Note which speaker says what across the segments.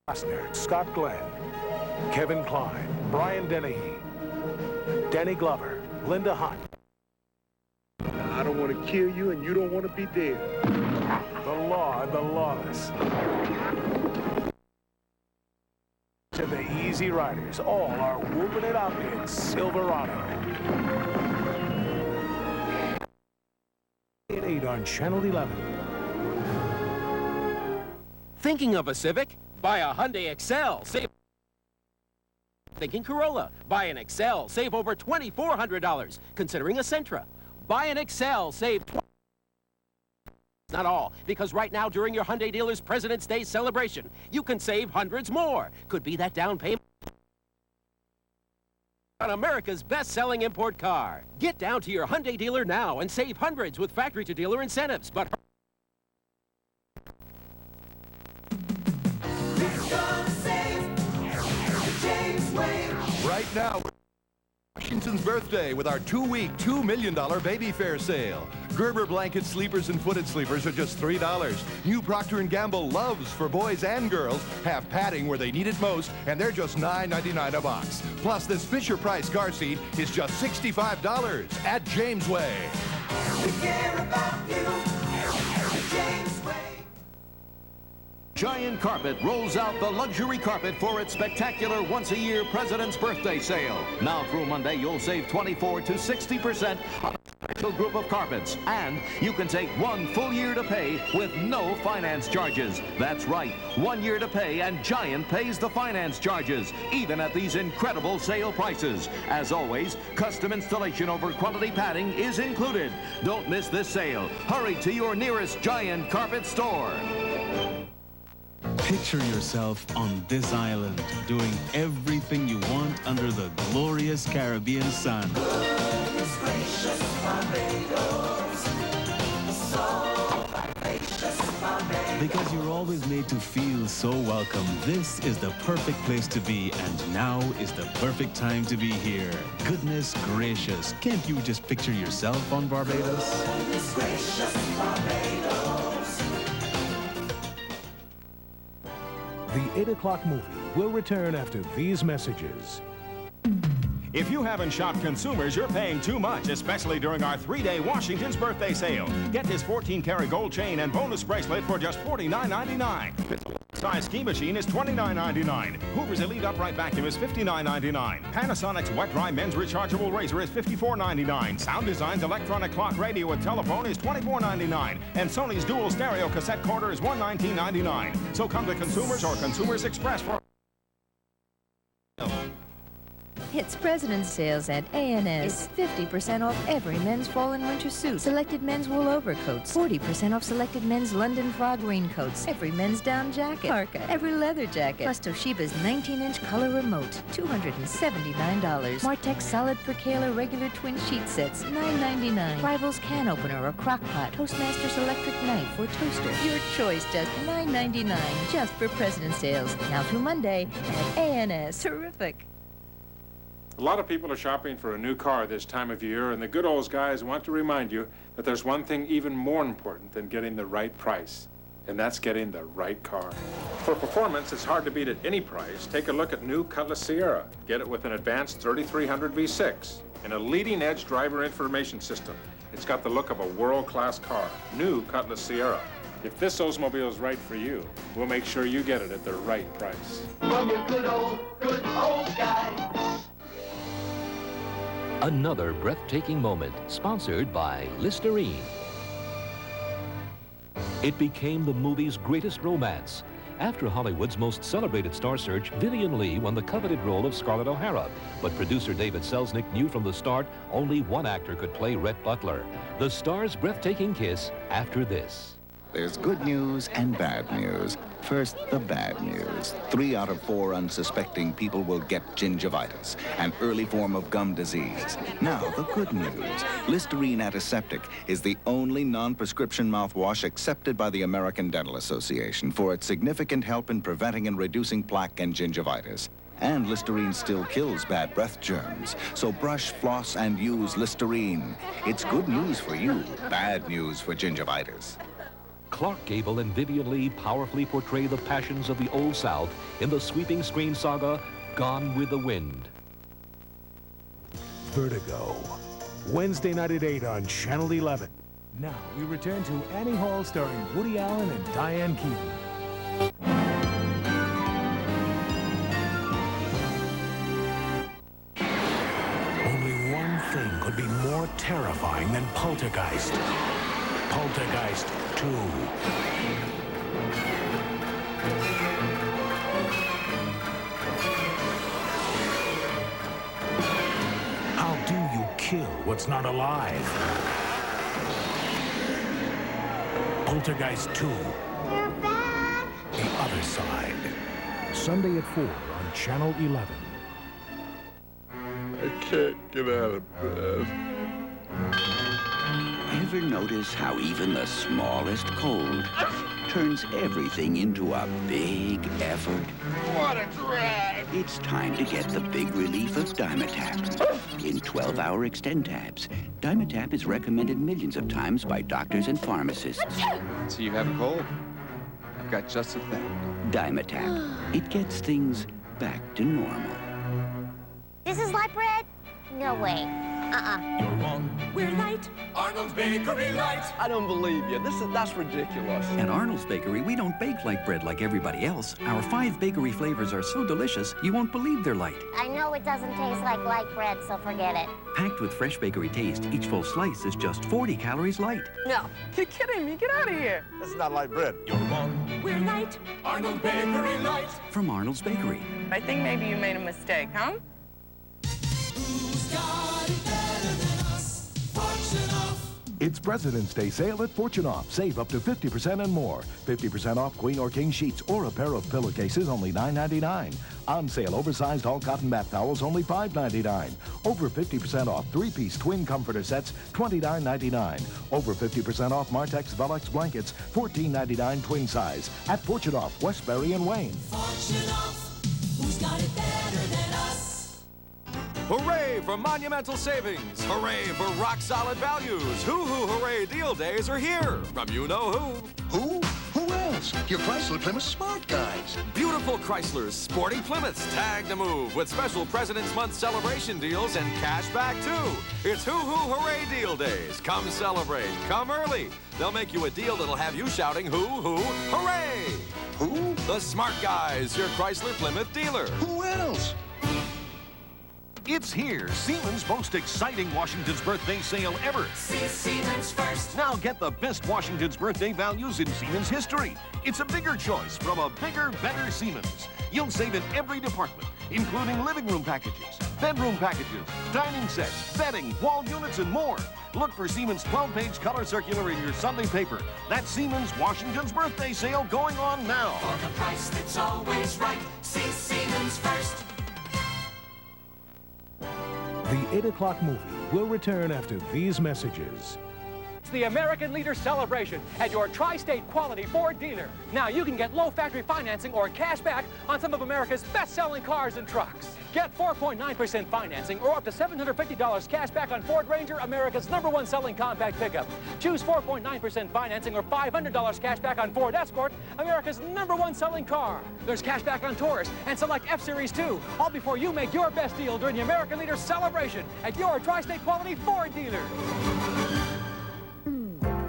Speaker 1: Costner, Scott Glenn, Kevin Kline, Brian Dennehy, Danny Glover, Linda Hunt.
Speaker 2: I don't want to kill you, and you don't want to be dead.
Speaker 1: The Law and the Lawless. To the Easy Riders, all are whooping it out in Silverado. At 8 on Channel 11.
Speaker 3: Thinking of a Civic? Buy a Hyundai Excel, save. Thinking Corolla? Buy an Excel, save over $2,400. Considering a Sentra? Buy an Excel, save Not all, because right now during your Hyundai dealer's President's Day celebration, you can save hundreds more. Could be that down payment on America's best-selling import car. Get down to your Hyundai dealer now and save hundreds with factory-to-dealer incentives. But
Speaker 4: right now, Washington's birthday with our 2-week, $2 million baby fair sale. Gerber blankets, sleepers, and footed sleepers are just $3. New Procter & Gamble Loves for boys and girls have padding where they need it most, and they're just $9.99 a box. Plus, this Fisher-Price car seat is just $65 at Jamesway.
Speaker 5: We care about you, Jamesway.
Speaker 6: Giant Carpet rolls out the luxury carpet for its spectacular once-a-year President's Birthday Sale. Now through Monday, you'll save 24 to 60% on a special group of carpets. And you can take 1 full year to pay with no finance charges. That's right, 1 year to pay, and Giant pays the finance charges, even at these incredible sale prices. As always, custom installation over quality padding is included. Don't miss this sale. Hurry to your nearest Giant Carpet store.
Speaker 7: Picture yourself on this island, doing everything you want under the glorious Caribbean sun.
Speaker 5: Goodness gracious, Barbados, so vivacious, Barbados.
Speaker 7: Because you're always made to feel so welcome, this is the perfect place to be, and now is the perfect time to be here. Goodness gracious, can't you just picture yourself on Barbados?
Speaker 5: Goodness gracious, Barbados.
Speaker 1: The 8 o'clock movie will return after these messages.
Speaker 8: If you haven't shopped consumers, you're paying too much, especially during our 3-day Washington's birthday sale. Get this 14-karat gold chain and bonus bracelet for just $49.99. Size ski machine is $29.99. Hoover's Elite Upright Vacuum is $59.99. Panasonic's Wet Dry Men's Rechargeable Razor is $54.99. Sound Design's electronic clock radio with telephone is $24.99. And Sony's dual stereo cassette recorder is $119.99. So come to Consumers or Consumers Express for...
Speaker 9: It's President's Sales at A&S. 50% off every men's fall and winter suit. Selected men's wool overcoats. 40% off selected men's London fog raincoats. Every men's down jacket. Parka. Every leather jacket. Plus Toshiba's 19-inch color remote. $279. Martex solid percale regular twin sheet sets. $9.99. Rival's can opener or crock pot. Toastmaster's electric knife or toaster. Your choice, just $9.99. Just for President's Sales. Now through Monday at A&S. Terrific.
Speaker 10: A lot of people are shopping for a new car this time of year, and the good old guys want to remind you that there's one thing even more important than getting the right price, and that's getting the right car. For performance, it's hard to beat at any price. Take a look at new Cutlass Sierra. Get it with an advanced 3300 V6 and a leading-edge driver information system. It's got the look of a world-class car. New Cutlass Sierra. If this Oldsmobile is right for you, we'll make sure you get it at the right price.
Speaker 5: From your good old guy.
Speaker 11: Another breathtaking moment, sponsored by Listerine. It became the movie's greatest romance. After Hollywood's most celebrated star search, Vivian Leigh won the coveted role of Scarlett O'Hara. But producer David Selznick knew from the start only one actor could play Rhett Butler. The star's breathtaking kiss after this.
Speaker 12: There's good news and bad news. First, the bad news. 3 out of 4 unsuspecting people will get gingivitis, an early form of gum disease. Now, the good news. Listerine Antiseptic is the only non-prescription mouthwash accepted by the American Dental Association for its significant help in preventing and reducing plaque and gingivitis. And Listerine still kills bad breath germs. So brush, floss, and use Listerine. It's good news for you, bad news for gingivitis.
Speaker 11: Clark Gable and Vivian Leigh powerfully portray the passions of the Old South in the sweeping screen saga, Gone with the Wind.
Speaker 1: Vertigo. Wednesday night at 8 on Channel 11.
Speaker 13: Now, we return to Annie Hall starring Woody Allen and Diane Keaton.
Speaker 1: Only one thing could be more terrifying than Poltergeist. Poltergeist 2. How do you kill what's not alive? Poltergeist 2. The Other Side. Sunday at 4 on Channel 11.
Speaker 2: I can't get out of bed.
Speaker 14: Ever notice how even the smallest cold turns everything into a big effort?
Speaker 2: What a drag!
Speaker 14: It's time to get the big relief of Dimetapp in 12-hour extend tabs. Dimetapp is recommended millions of times by doctors and pharmacists.
Speaker 15: So you have a cold? I've got just the thing.
Speaker 14: Dimetapp. It gets things back to normal.
Speaker 16: This is light bread? No way.
Speaker 13: You're wrong.
Speaker 5: We're light. Arnold's Bakery Light.
Speaker 15: I don't believe you. That's ridiculous.
Speaker 17: At Arnold's Bakery, we don't bake light bread like everybody else. Our 5 bakery flavors are so delicious, you won't believe they're light.
Speaker 16: I know it doesn't taste like light bread, so forget it.
Speaker 17: Packed with fresh bakery taste, each full slice is just 40 calories light.
Speaker 5: No. You're kidding me. Get out of here.
Speaker 15: This is not light bread.
Speaker 13: You're wrong.
Speaker 5: We're light. Arnold Bakery Light.
Speaker 17: From Arnold's Bakery.
Speaker 18: I think maybe you made a mistake, huh?
Speaker 5: Who's got it better than us? Fortunoff.
Speaker 4: It's President's Day sale at Fortunoff. Save up to 50% and more. 50% off queen or king sheets or a pair of pillowcases, only $9.99. On sale, oversized all cotton bath towels, only $5.99. Over 50% off 3-piece twin comforter sets, $29.99. Over 50% off Martex Velux blankets, $14.99 twin size. At Fortunoff, Westbury and Wayne.
Speaker 5: Fortunoff. Who's got it better than us?
Speaker 19: Hooray for monumental savings! Hooray for rock-solid values! Hoohoo Hooray Deal Days are here from you-know-who.
Speaker 20: Who? Who else? Your Chrysler Plymouth smart guys.
Speaker 19: Beautiful Chryslers, sporty Plymouths, tag to move with special President's Month celebration deals and cash back, too. It's Hoohoo Hooray Deal Days. Come celebrate. Come early. They'll make you a deal that'll have you shouting Hoo-hoo Hooray!
Speaker 20: Who?
Speaker 19: The Smart Guys, your Chrysler Plymouth dealer.
Speaker 20: Who else?
Speaker 21: It's here, Seaman's most exciting Washington's birthday sale ever.
Speaker 5: See Seaman's first.
Speaker 21: Now get the best Washington's birthday values in Seaman's history. It's a bigger choice from a bigger, better Seaman's. You'll save in every department, including living room packages, bedroom packages, dining sets, bedding, wall units, and more. Look for Seaman's 12-page color circular in your Sunday paper. That's Seaman's Washington's birthday sale going on now.
Speaker 5: For the price that's always right, see Seaman's first.
Speaker 1: The 8 o'clock movie will return after these messages.
Speaker 22: It's the American Leader Celebration at your Tri-State Quality Ford dealer. Now you can get low factory financing or cash back on some of America's best-selling cars and trucks. Get 4.9% financing or up to $750 cash back on Ford Ranger, America's #1 selling compact pickup. Choose 4.9% financing or $500 cash back on Ford Escort, America's #1 selling car. There's cash back on Taurus and select F-Series too, all before you make your best deal during the American Leader Celebration at your Tri-State Quality Ford dealer.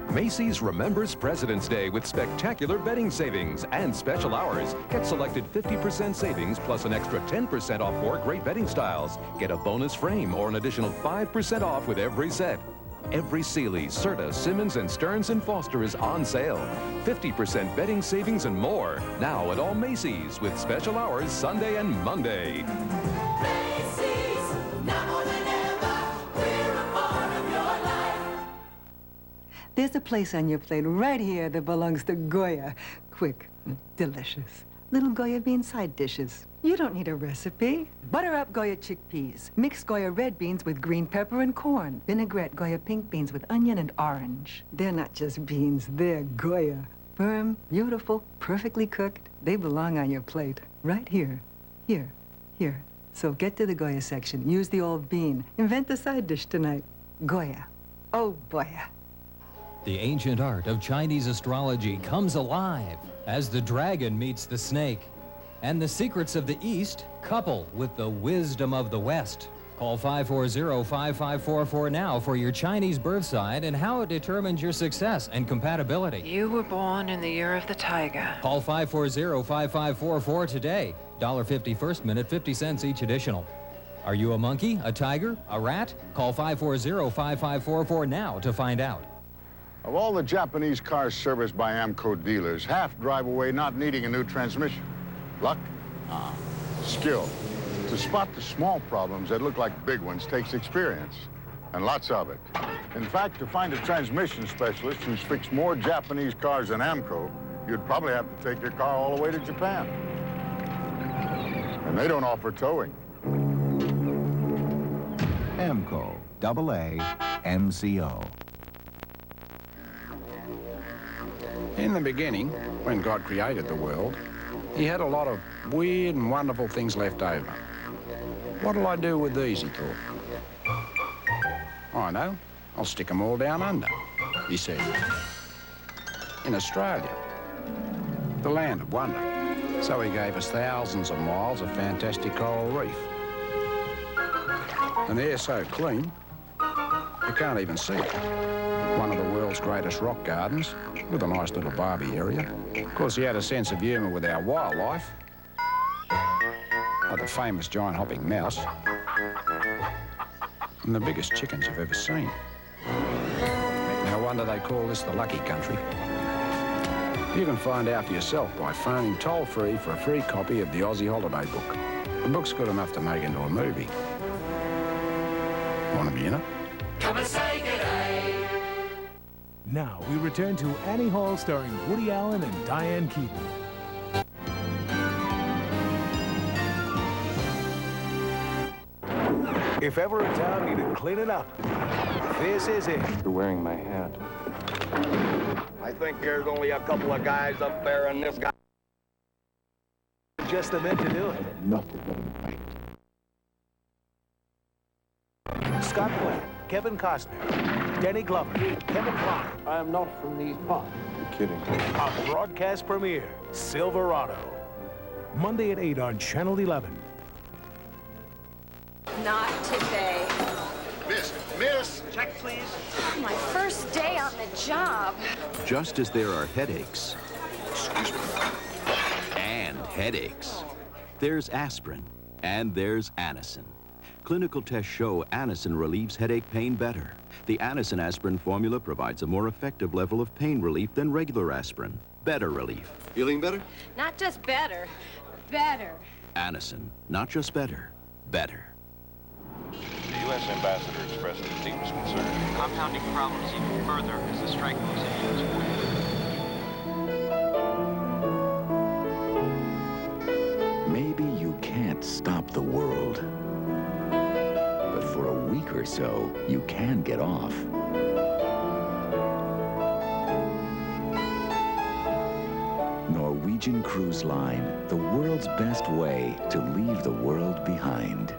Speaker 23: Macy's remembers President's Day with spectacular bedding savings and special hours. Get selected 50% savings plus an extra 10% off 4 great bedding styles. Get a bonus frame or an additional 5% off with every set. Every Sealy, Serta, Simmons, and Stearns & Foster is on sale. 50% bedding savings and more. Now at all Macy's with special hours Sunday and Monday.
Speaker 5: Macy's, now more than ever, we're a part of your life.
Speaker 24: There's a place on your plate right here that belongs to Goya. Quick, delicious. Little Goya bean side dishes. You don't need a recipe. Butter up Goya chickpeas. Mix Goya red beans with green pepper and corn. Vinaigrette Goya pink beans with onion and orange. They're not just beans, they're Goya. Firm, beautiful, perfectly cooked. They belong on your plate. Right here. Here. Here. So get to the Goya section. Use the old bean. Invent the side dish tonight. Goya. Oh, boy.
Speaker 3: The ancient art of Chinese astrology comes alive as the dragon meets the snake. And the secrets of the East couple with the wisdom of the West. Call 540-5544 now for your Chinese birth sign and how it determines your success and compatibility.
Speaker 6: You were born in the year of the tiger.
Speaker 3: Call 540-5544 today. $1.50 first minute, 50 cents each additional. Are you a monkey, a tiger, a rat? Call 540-5544 now to find out.
Speaker 7: Of all the Japanese cars serviced by Aamco dealers, half drive away not needing a new transmission. Luck? Skill. To spot the small problems that look like big ones takes experience, and lots of it. In fact, to find a transmission specialist who's fixed more Japanese cars than Aamco, you'd probably have to take your car all the way to Japan. And they don't offer towing.
Speaker 12: Aamco, AA-MCO.
Speaker 8: In the beginning, when God created the world, he had a lot of weird and wonderful things left over. What'll I do with these, he thought. I know, I'll stick them all down under, he said. In Australia, the land of wonder. So he gave us thousands of miles of fantastic coral reef. And the air's so clean, you can't even see it. One of the world's greatest rock gardens, with a nice little Barbie area. Of course, he had a sense of humour with our wildlife, like the famous giant hopping mouse, and the biggest chickens you've ever seen. No wonder they call this the lucky country. You can find out for yourself by phoning toll-free for a free copy of the Aussie Holiday Book. The book's good enough to make into a movie. Want to be in it?
Speaker 5: Come and say g'day.
Speaker 13: Now we return to Annie Hall starring Woody Allen and Diane Keaton. If ever a town needed cleaning up, this is it.
Speaker 15: You're wearing my hat.
Speaker 2: I think there's only a couple of guys up there and this guy.
Speaker 13: Just the men to do it. Scott Glenn, Kevin Costner, Danny Glover, Kevin Kline.
Speaker 15: I am not from these parts. You're kidding.
Speaker 13: A broadcast premiere, Silverado. Monday at 8 on Channel 11.
Speaker 25: Not today.
Speaker 20: Miss!
Speaker 2: Check, please.
Speaker 25: My first day on the job.
Speaker 14: Just as there are headaches and headaches, there's aspirin and there's Anacin. Clinical tests show Anacin relieves headache pain better. The Anacin aspirin formula provides a more effective level of pain relief than regular aspirin. Better relief.
Speaker 20: Feeling better?
Speaker 25: Not just better, better.
Speaker 14: Anacin, not just better, better.
Speaker 26: The U.S. ambassador expressed his deepest concern.
Speaker 27: Compounding problems even further as the strike moves into its fourth.
Speaker 12: Maybe you can't stop the world. But for a week or so, you can get off. Norwegian Cruise Line, the world's best way to leave the world behind.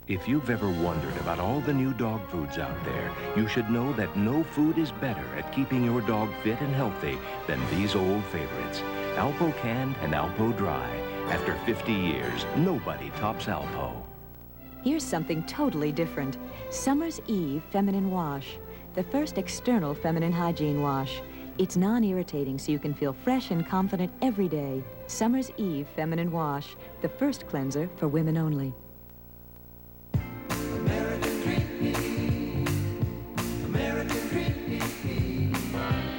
Speaker 28: If you've ever wondered about all the new dog foods out there, you should know that no food is better at keeping your dog fit and healthy than these old favorites. Alpo Canned and Alpo Dry. After 50 years, nobody tops Alpo.
Speaker 29: Here's something totally different. Summer's Eve Feminine Wash. The first external feminine hygiene wash. It's non-irritating so you can feel fresh and confident every day. Summer's Eve Feminine Wash. The first cleanser for women only.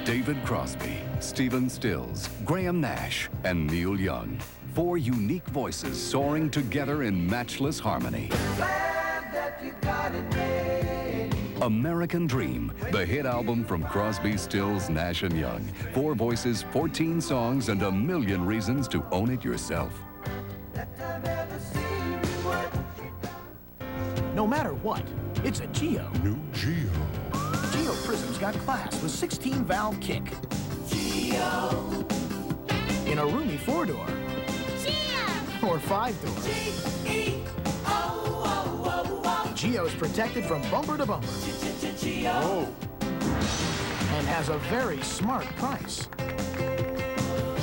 Speaker 30: David Crosby, Stephen Stills, Graham Nash, and Neil Young. 4 unique voices soaring together in matchless harmony. American Dream, the hit album from Crosby, Stills, Nash, and Young. 4 voices, 14 songs, and a million reasons to own it yourself.
Speaker 31: No matter what, it's a Geo.
Speaker 1: New Geo.
Speaker 31: Geo Prism's got class with 16-valve kick.
Speaker 5: Geo.
Speaker 31: In a roomy 4-door.
Speaker 5: Geo.
Speaker 31: Or 5-door.
Speaker 5: G-E-O.
Speaker 31: Geo's protected from bumper to bumper.
Speaker 5: Geo.
Speaker 31: And has a very smart price.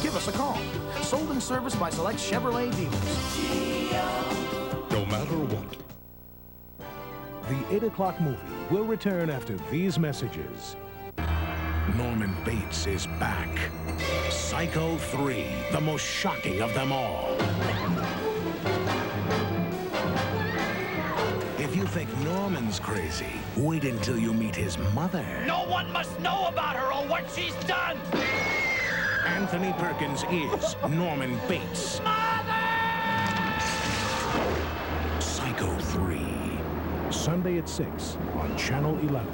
Speaker 31: Give us a call. Sold and serviced by select Chevrolet dealers.
Speaker 1: No matter what.
Speaker 13: The 8 o'clock movie will return after these messages.
Speaker 1: Norman Bates is back. Psycho 3, the most shocking of them all. If you think Norman's crazy, wait until you meet his mother.
Speaker 5: No one must know about her or what she's done!
Speaker 1: Anthony Perkins is Norman Bates. Psycho 3.
Speaker 13: Sunday at 6 on Channel 11.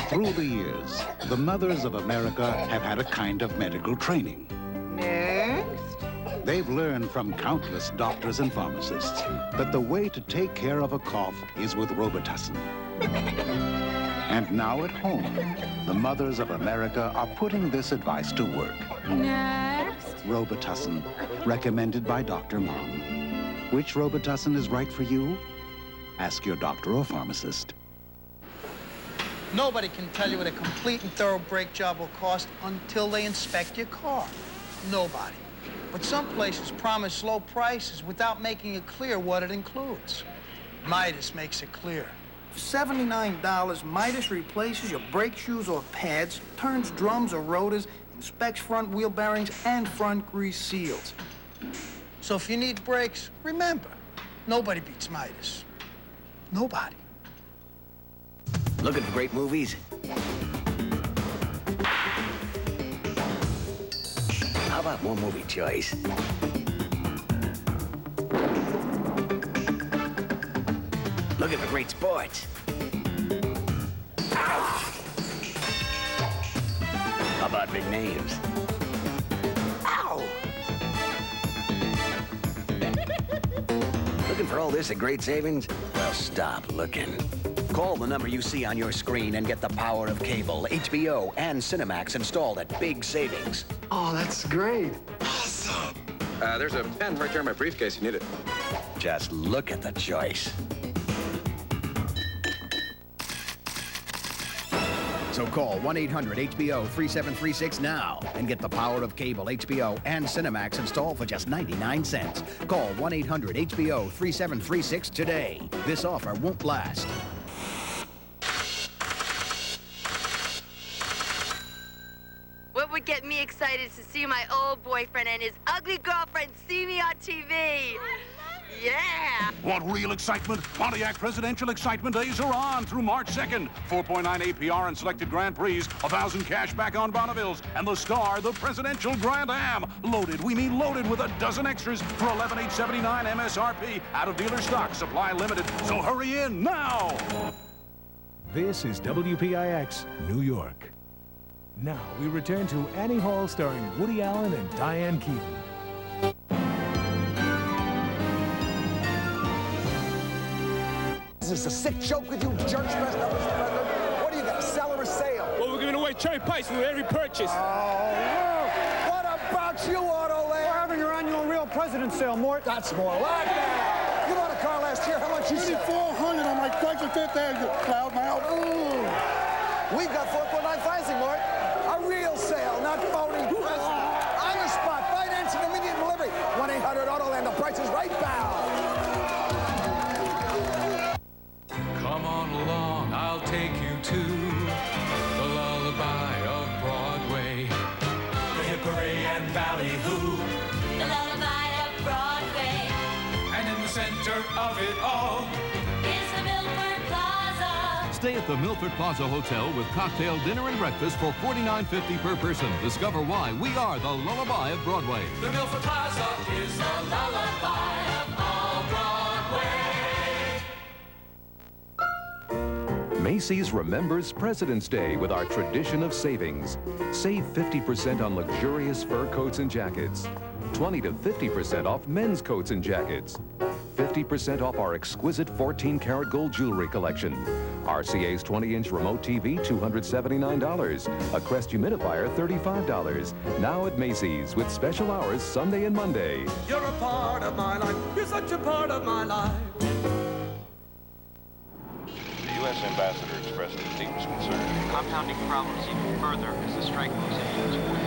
Speaker 12: Through the years, the mothers of America have had a kind of medical training.
Speaker 4: Next.
Speaker 12: They've learned from countless doctors and pharmacists that the way to take care of a cough is with Robitussin. And now at home, the mothers of America are putting this advice to work.
Speaker 4: Next.
Speaker 12: Robitussin, recommended by Dr. Mom. Which Robitussin is right for you? Ask your doctor or pharmacist.
Speaker 31: Nobody can tell you what a complete and thorough brake job will cost until they inspect your car. Nobody. But some places promise low prices without making it clear what it includes. Midas makes it clear. For $79, Midas replaces your brake shoes or pads, turns drums or rotors, inspects front wheel bearings and front grease seals. So if you need brakes, remember, nobody beats Midas. Nobody.
Speaker 9: Looking for great movies? How about more movie choice? Looking for great sports? Ouch! How about big names? Ow! Looking for all this at great savings? Well, stop looking. Call the number you see on your screen and get the power of cable, HBO, and Cinemax installed at big savings.
Speaker 10: Oh, that's great.
Speaker 15: Awesome. There's a pen right there in my briefcase. You need it.
Speaker 9: Just look at the choice. So call 1-800-HBO-3736 now and get the power of cable, HBO, and Cinemax installed for just 99 cents. Call 1-800-HBO-3736 today. This offer won't last.
Speaker 11: What would get me excited is to see my old boyfriend and his ugly girlfriend see me on TV. Yeah!
Speaker 16: Want real excitement? Pontiac Presidential Excitement Days are on through March 2nd. 4.9 APR and selected Grand Prix, 1,000 cash back on Bonnevilles, and the star, the Presidential Grand Am. Loaded, we mean loaded with a dozen extras for $11,879 MSRP. Out of dealer stock, supply limited, so hurry in now!
Speaker 13: This is WPIX New York. Now we return to Annie Hall starring Woody Allen and Diane Keaton.
Speaker 17: Is this a sick joke with you jerks dressed up as the president? What do you got, a sell or a sale?
Speaker 18: Well, we're giving away cherry pies with every purchase.
Speaker 17: Oh, what about you, Auto Land?
Speaker 31: We're having your annual real president sale, Mort.
Speaker 17: That's more like that. You bought a car last year. How much you sell?
Speaker 31: $3,400 on my Chrysler Fifth Avenue. Loud mouth.
Speaker 17: We've got 4.9 financing, Mort. A real sale, not phony. On the spot, financing, immediate delivery. 1-800-AUTOLAND. The price is right, pal.
Speaker 19: Come on along, I'll take you to the lullaby of Broadway. The Hickory and Ballyhoo.
Speaker 5: The lullaby of Broadway
Speaker 19: And in the center of it all
Speaker 5: is the Milford Plaza.
Speaker 21: Stay at the Milford Plaza Hotel with cocktail dinner and breakfast for $49.50 per person. Discover why we are the lullaby of Broadway.
Speaker 19: The Milford Plaza is the lullaby of all Broadway.
Speaker 28: Macy's remembers President's Day with our tradition of savings. Save 50% on luxurious fur coats and jackets. 20 to 50% off men's coats and jackets. 50% off our exquisite 14-karat gold jewelry collection. RCA's 20-inch remote TV, $279. A Crest humidifier, $35. Now at Macy's with special hours Sunday and Monday.
Speaker 5: You're a part of my life. You're such a part of my life.
Speaker 16: The
Speaker 26: U.S. ambassador expressed his deepest concern.
Speaker 27: Compounding problems even further as the strike moves into its fourth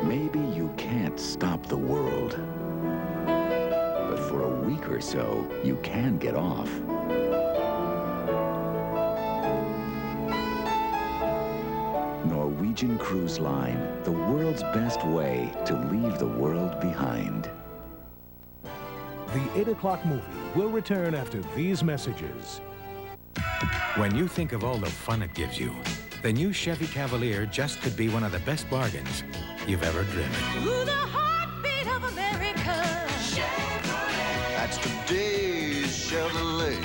Speaker 27: week.
Speaker 12: Maybe you can't stop the world. But for a week or so, you can get off. Norwegian Cruise Line, the world's best way to leave the world behind.
Speaker 13: The 8 o'clock movie will return after these messages.
Speaker 2: When you think of all the fun it gives you, the new Chevy Cavalier just could be one of the best bargains you've ever driven.
Speaker 5: Ooh, the heartbeat of America. Chevrolet.
Speaker 3: That's today's Chevrolet.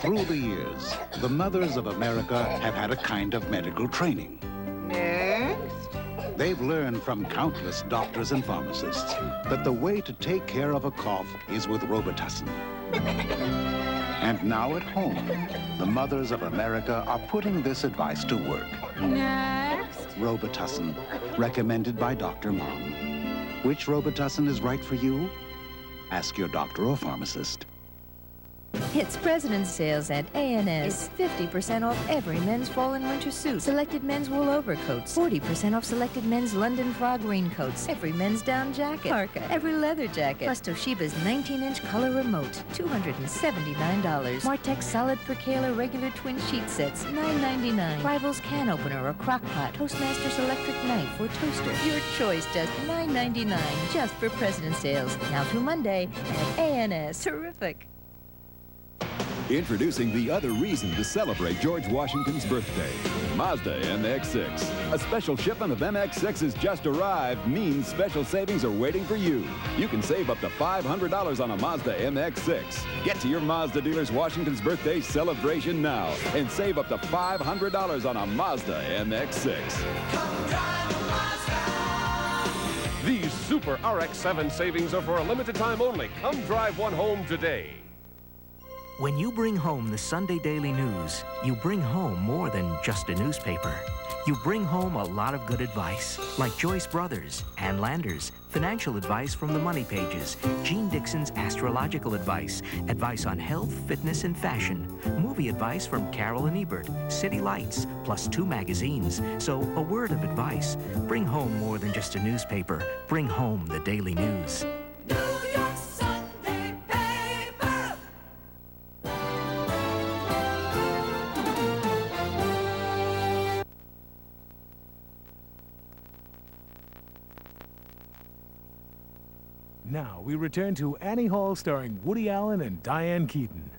Speaker 6: Through the years, the mothers of America have had a kind of medical training.
Speaker 4: Next.
Speaker 6: They've learned from countless doctors and pharmacists that the way to take care of a cough is with Robitussin. And now at home, the mothers of America are putting this advice to work.
Speaker 4: Next.
Speaker 6: Robitussin, recommended by Dr. Mom. Which Robitussin is right for you? Ask your doctor or pharmacist.
Speaker 7: It's President's Sales at A&S. 50% off every men's fall and winter suit. Selected men's wool overcoats. 40% off selected men's London fog raincoats. Every men's down jacket. Parka. Every leather jacket. Plus Toshiba's 19-inch color remote. $279. Martech solid percale regular twin sheet sets. $9.99. Rival's can opener or crock pot. Toastmaster's electric knife or toaster. Your choice, just $9.99. Just for President's Sales. Now through Monday at A&S. Terrific.
Speaker 8: Introducing the other reason to celebrate George Washington's birthday, Mazda MX-6. A special shipment of MX-6s just arrived means special savings are waiting for you. You can save up to $500 on a Mazda MX-6. Get to your Mazda dealer's Washington's birthday celebration now and save up to $500 on a Mazda MX-6.
Speaker 5: Come drive a Mazda.
Speaker 10: These Super RX-7 savings are for a limited time only. Come drive one home today.
Speaker 20: When you bring home the Sunday Daily News, you bring home more than just a newspaper. You bring home a lot of good advice, like Joyce Brothers, Ann Landers, financial advice from the Money Pages, Gene Dixon's astrological advice, advice on health, fitness, and fashion, movie advice from Carol and Ebert, City Lights, plus 2 magazines. So a word of advice. Bring home more than just a newspaper. Bring home the Daily News.
Speaker 13: Now we return to Annie Hall starring Woody Allen and Diane Keaton.